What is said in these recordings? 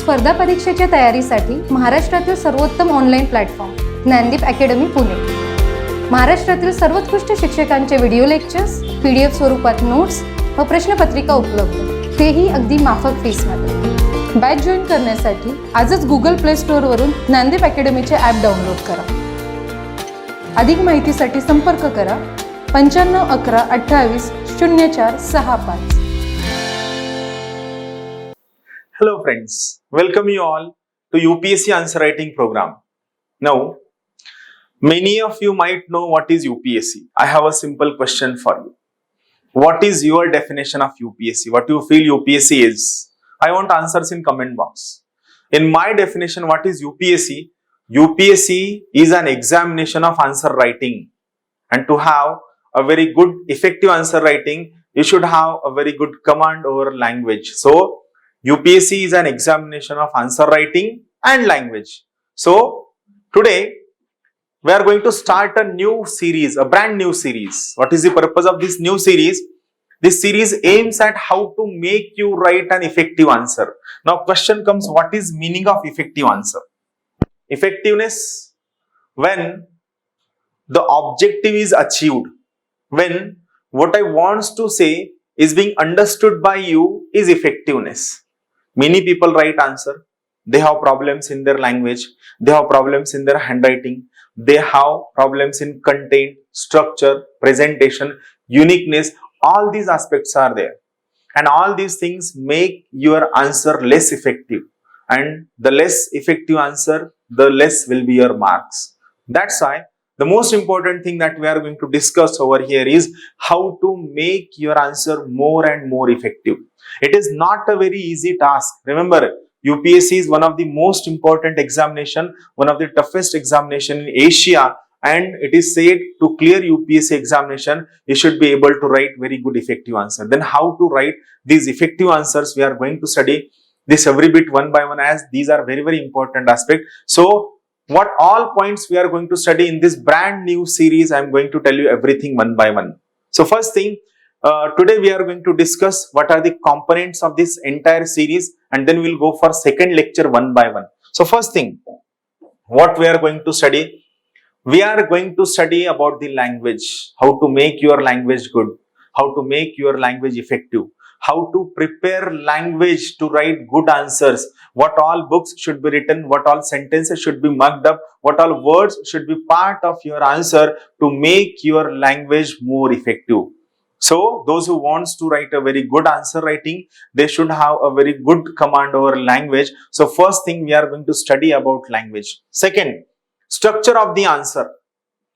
स्पर्धा परीक्षेच्या तयारीसाठी महाराष्ट्रातील सर्वोत्तम online platform Gyandeep academy Pune. महाराष्ट्रातील सर्वोत्कृष्ट शिक्षकांचे व्हिडिओ लेक्चर्स, PDF स्वरूपात नोट्स व प्रश्नपत्रिका उपलब्ध, तेही अगदी माफक फीसमध्ये. बॅच जॉईन करण्यासाठी आजच गुगल प्ले स्टोअरवरून ज्ञानदीप अकॅडमीचे ॲप डाउनलोड करा. अधिक माहितीसाठी संपर्क करा 95 11 28 04 65. Hello friends, welcome you all to UPSC answer writing program. Now, many of you might know what is UPSC. I have a simple question for you. What is your definition of UPSC? What do you feel UPSC is? I want answers in comment box. In my definition, what is UPSC? UPSC is an examination of answer writing. And to have a very good effective answer writing, you should have a very good command over language. So, UPSC is an examination of answer writing and language. So, today we are going to start a new series, a brand new series. What is the purpose of this new series? This series aims at how to make you write an effective answer. Now, question comes, what is meaning of effective answer? Effectiveness, when the objective is achieved, when what I want to say is being understood by you, is effectiveness. Many people write answer. They have problems in their language. They have problems in their handwriting. They have problems in content, structure, presentation, uniqueness. All these aspects are there. And all these things make your answer less effective. And the less effective answer, the less will be your marks. That's why the most important thing that we are going to discuss over here is how to make your answer more and more effective. It is not a very easy task. Remember, UPSC is one of the most important examination, one of the toughest examination in Asia, and it is said to clear UPSC examination, you should be able to write very good effective answer. Then how to write these effective answers, we are going to study this every bit one by one, as these are very, very important aspect. So, what all points we are going to study in this brand new series, I am going to tell you everything one by one. So, first thing, today we are going to discuss what are the components of this entire series, and then we will go for second lecture one by one. So, first thing, what we are going to study? We are going to study about the language, how to make your language good, how to make your language effective, how to prepare language to write good answers, what all books should be written, what all sentences should be marked up, what all words should be part of your answer to make your language more effective. So, those who wants to write a very good answer writing, they should have a very good command over language. So, first thing we are going to study about language. Second, structure of the answer.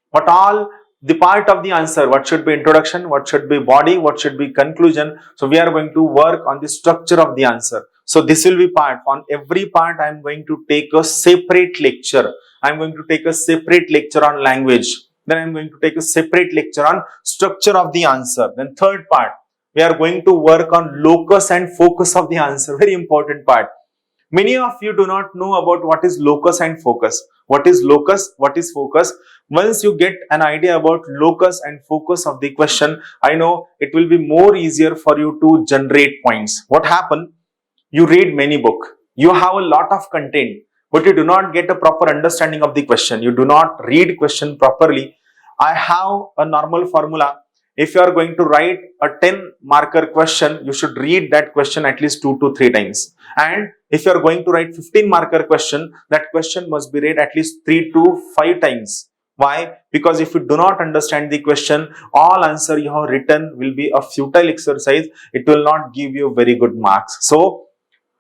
What all the part of the answer, what should be introduction, what should be body, what should be conclusion. So, we are going to work on the structure of the answer. So, this will be part. On every part, I am going to take a separate lecture. I am going to take a separate lecture on language. Then I am going to take a separate lecture on structure of the answer. Then third part, we are going to work on locus and focus of the answer. Very important part. Many of you do not know about what is locus and focus. What is locus? What is focus? Once you get an idea about locus and focus of the question, I know it will be more easier for you to generate points. What happened? You read many books. You have a lot of content, but you do not get a proper understanding of the question. You do not read question properly. I have a normal formula. If you are going to write a 10 marker question, you should read that question at least 2 to 3 times. And if you are going to write 15 marker question, that question must be read at least 3 to 5 times. Why? Because if you do not understand the question, all answer you have written will be a futile exercise. It will not give you very good marks. So,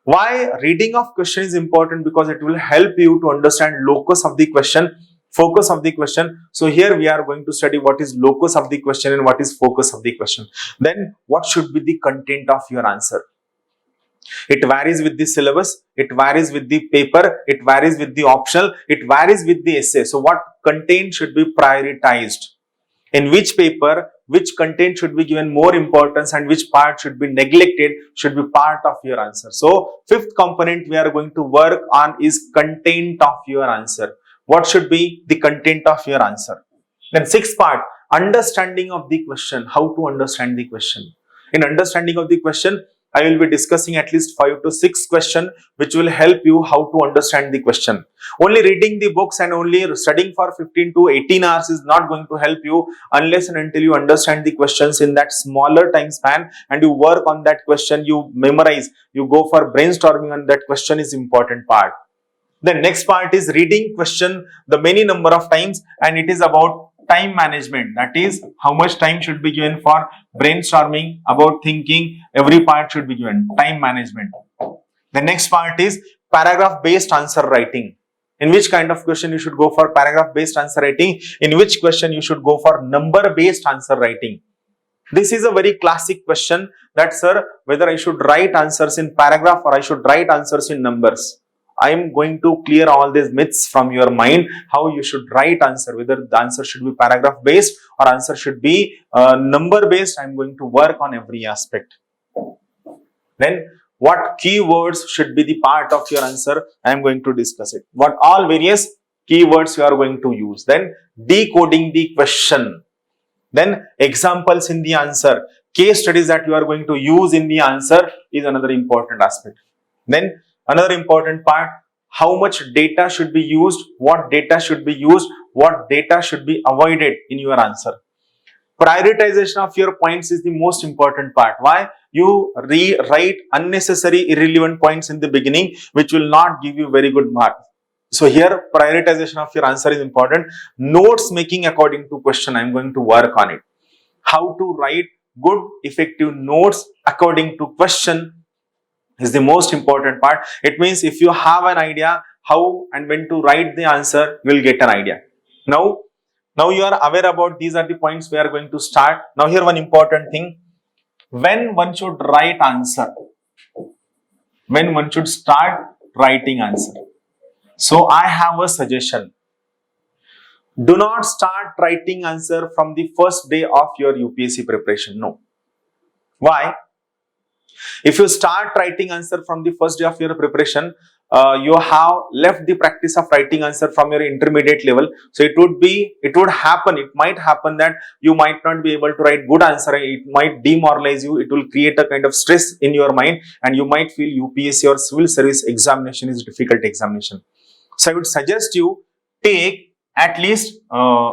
why reading of question is important? Because it will help you to understand locus of the question, focus of the question. So, here we are going to study what is locus of the question and what is focus of the question. Then, what should be the content of your answer? It varies with the syllabus, it varies with the paper, it varies with the optional, it varies with the essay. So, what content should be prioritized? In which paper, which content should be given more importance and which part should be neglected, should be part of your answer. So, fifth component we are going to work on is content of your answer. What should be the content of your answer? Then sixth part, understanding of the question, how to understand the question. In understanding of the question, I will be discussing at least 5 to 6 questions which will help you how to understand the question. Only reading the books and only studying for 15 to 18 hours is not going to help you unless and until you understand the questions in that smaller time span and you work on that question, you memorize, you go for brainstorming on that question is important part. The next part is reading question the many number of times, and it is about time management. That is how much time should be given for brainstorming, about thinking, every part should be given, time management. The next part is paragraph based answer writing. In which kind of question you should go for paragraph based answer writing, in which question you should go for number based answer writing. This is a very classic question that, sir, whether I should write answers in paragraph or I should write answers in numbers. I am going to clear all these myths from your mind, how you should write answer, whether the answer should be paragraph based or answer should be number based. I am going to work on every aspect. Then what keywords should be the part of your answer, I am going to discuss it. What all various keywords you are going to use. Then decoding the question. Then examples in the answer, case studies that you are going to use in the answer is another important aspect. Then another important part, how much data should be used, what data should be used, what data should be avoided in your answer. Prioritization of your points is the most important part. Why? You rewrite unnecessary irrelevant points in the beginning which will not give you very good marks. So here prioritization of your answer is important. Notes making according to question, I am going to work on it. How to write good effective notes according to question is the most important part. It means if you have an idea how and when to write the answer, you will get an idea. Now you are aware about these are the points we are going to start. Now here one important thing, when one should write answer, when one should start writing answer. So I have a suggestion. Do not start writing answer from the first day of your UPSC preparation. No. Why? If you start writing answer from the first day of your preparation, you have left the practice of writing answer from your intermediate level. So it might happen that you might not be able to write good answer. It might demoralize you. It will create a kind of stress in your mind and you might feel UPSC or civil service examination is a difficult examination. So I would suggest you take at least 2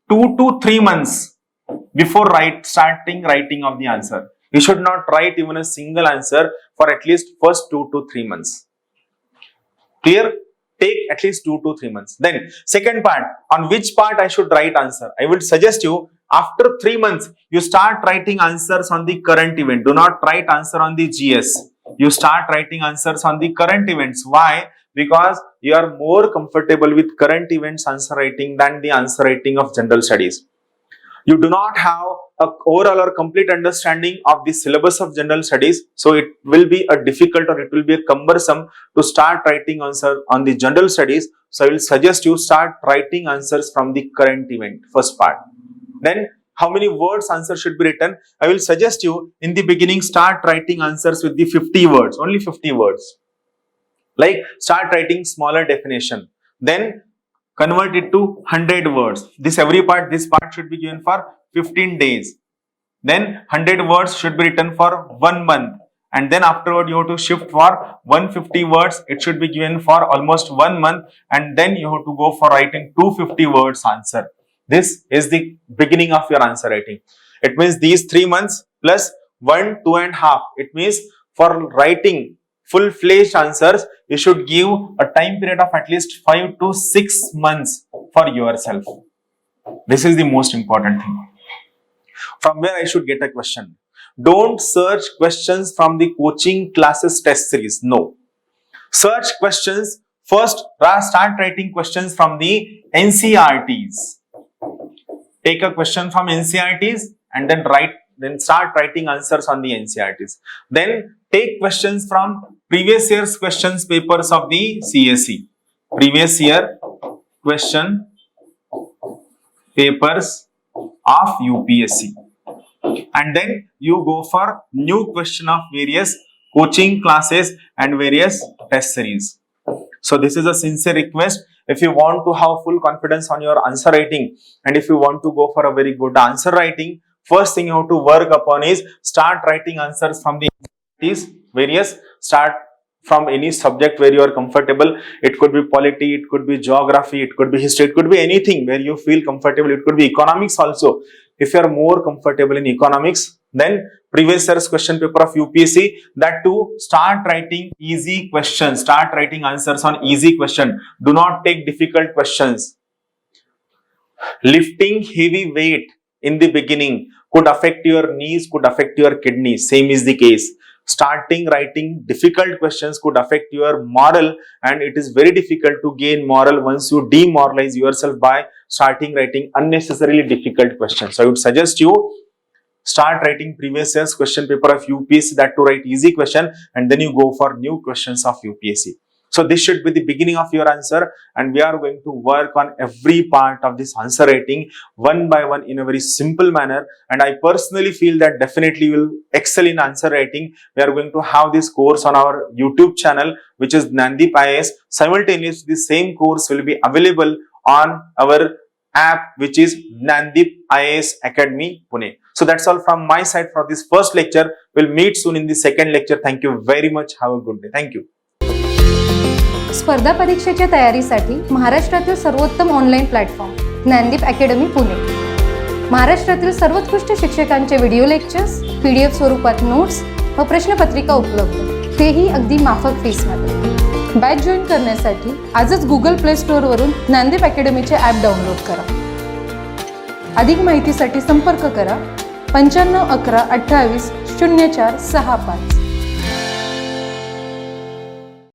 to 3 months before starting writing of the answer. You should not write even a single answer for at least first 2 to 3 months. Clear? Take at least 2 to 3 months. Then second part, on which part I should write answer. I would suggest you after 3 months, you start writing answers on the current event. Do not write answer on the GS. You start writing answers on the current events. Why? Because you are more comfortable with current events answer writing than the answer writing of general studies. You do not have a overall or complete understanding of the syllabus of general studies, so it will be a difficult or it will be a cumbersome to start writing answer on the general studies. So I will suggest you start writing answers from the current event, first part. Then how many words answer should be written? I will suggest you in the beginning start writing answers with the 50 words, only 50 words. Like start writing smaller definition. Then convert it to 100 words. This part should be given for 15 days. Then 100 words should be written for 1 month. And then afterward you have to shift for 150 words. It should be given for almost 1 month. And then you have to go for writing 250 words answer. This is the beginning of your answer writing. It means these 3 months plus 1, 2.5. It means for writing full-fledged answers, you should give a time period of at least 5 to 6 months for yourself. This is the most important thing. From where I should get a question? Don't search questions from the coaching classes test series. No. Search questions. First, start writing questions from the NCERTs. Take a question from NCERTs and then start writing answers on the NCERTs. Then take questions from previous year's questions papers of the CSE. Previous year question papers of UPSC. And then you go for new question of various coaching classes and various test series. So this is a sincere request. If you want to have full confidence on your answer writing and if you want to go for a very good answer writing, first thing you have to work upon is start writing answers from the various, start from any subject where you are comfortable. It could be polity, it could be geography, it could be history, it could be anything where you feel comfortable. It could be economics also. If you are more comfortable in economics, then previous year's question paper of UPSC, that too, start writing easy questions, start writing answers on easy question. Do not take difficult questions. Lifting heavy weight in the beginning could affect your knees, could affect your kidneys. Same is the case. Starting writing difficult questions could affect your moral, and it is very difficult to gain moral once you demoralize yourself by starting writing unnecessarily difficult questions. So I would suggest you start writing previous year's question paper of UPSC, that to write easy question, and then you go for new questions of UPSC. So this should be the beginning of your answer, and we are going to work on every part of this answer writing one by one in a very simple manner. And I personally feel that definitely you will excel in answer writing. We are going to have this course on our YouTube channel, which is Dnyanadeep IAS. Simultaneously, the same course will be available on our app, which is Dnyanadeep IAS Academy Pune. So that's all from my side for this first lecture. We'll meet soon in the second lecture. Thank you very much. Have a good day. Thank you. स्पर्धा परीक्षेच्या तयारीसाठी महाराष्ट्रातील सर्वोत्तम online platform Gyandeep academy Pune. महाराष्ट्रातील सर्वोत्कृष्ट शिक्षकांचे video lectures, PDF स्वरूपात notes व प्रश्नपत्रिका उपलब्ध, तेही अगदी माफक फीसमध्ये. बॅच जॉईन करण्यासाठी आजच गुगल प्ले स्टोअरवरून ज्ञानदीप अकॅडमीचे ॲप डाउनलोड करा. अधिक माहितीसाठी संपर्क करा 95 11 28 04 65.